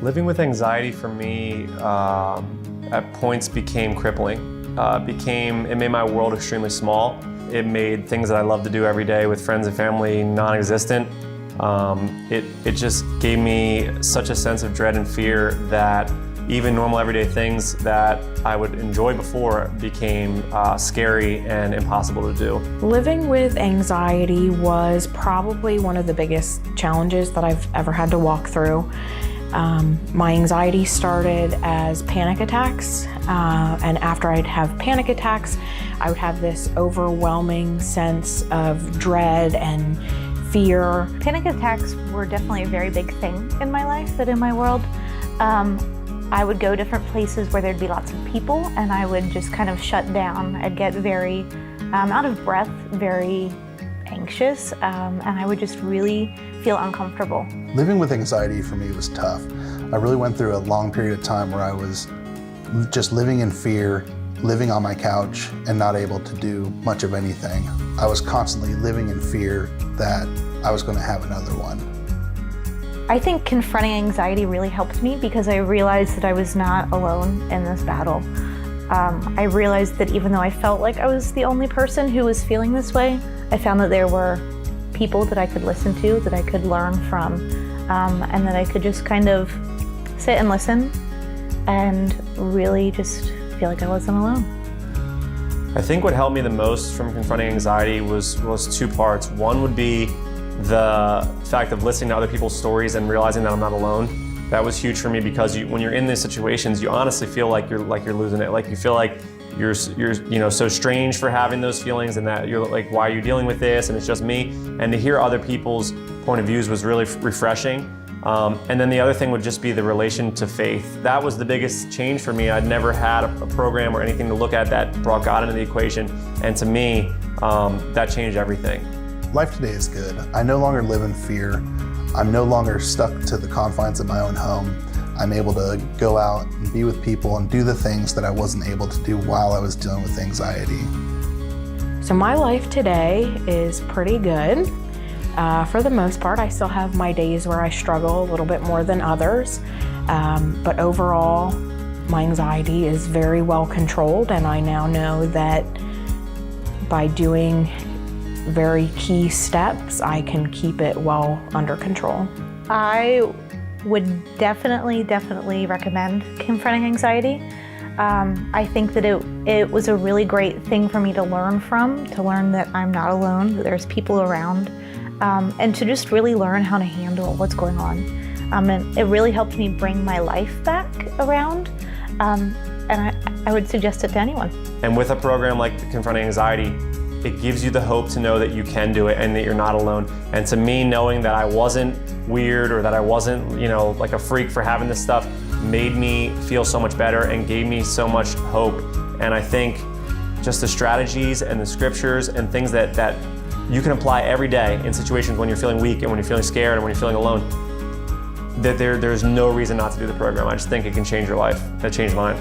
Living with anxiety for me at points became crippling. It made my world extremely small. It made things that I love to do every day with friends and family non-existent. It just gave me such a sense of dread and fear that even normal everyday things that I would enjoy before became scary and impossible to do. Living with anxiety was probably one of the biggest challenges that I've ever had to walk through. My anxiety started as panic attacks, and after I'd have panic attacks, I would have this overwhelming sense of dread and fear. Panic attacks were definitely a very big thing in my life and in my world. I would go different places where there'd be lots of people, and I would just kind of shut down. I'd get very out of breath, very anxious, and I would just really feel uncomfortable. Living with anxiety for me was tough. I really went through a long period of time where I was just living in fear, living on my couch, and not able to do much of anything. I was constantly living in fear that I was going to have another one. I think confronting anxiety really helped me because I realized that I was not alone in this battle. I realized that even though I felt like I was the only person who was feeling this way, I found that there were people that I could listen to, that I could learn from, and that I could just kind of sit and listen and really just feel like I wasn't alone. I think what helped me the most from confronting anxiety was two parts. One would be the fact of listening to other people's stories and realizing that I'm not alone. That was huge for me because when you're in these situations, you honestly feel like you're losing it. Like you feel like you're so strange for having those feelings, and that you're like, why are you dealing with this? And it's just me. And to hear other people's point of views was really refreshing. And then the other thing would just be the relation to faith. That was the biggest change for me. I'd never had a program or anything to look at that brought God into the equation. And to me, that changed everything. Life today is good. I no longer live in fear. I'm no longer stuck to the confines of my own home. I'm able to go out and be with people and do the things that I wasn't able to do while I was dealing with anxiety. So my life today is pretty good. For the most part, I still have my days where I struggle a little bit more than others. But overall, my anxiety is very well controlled, and I now know that by doing very key steps, I can keep it well under control. I would definitely recommend confronting anxiety. I think that it was a really great thing for me to learn from, to learn that I'm not alone, that there's people around, and to just really learn how to handle what's going on. And it really helped me bring my life back around, and I would suggest it to anyone. And with a program like Confronting Anxiety, it gives you the hope to know that you can do it and that you're not alone. And to me, knowing that I wasn't weird or that I wasn't, like a freak for having this stuff made me feel so much better and gave me so much hope. And I think just the strategies and the scriptures and things that you can apply every day in situations when you're feeling weak and when you're feeling scared and when you're feeling alone, that there's no reason not to do the program. I just think it can change your life. That changed mine.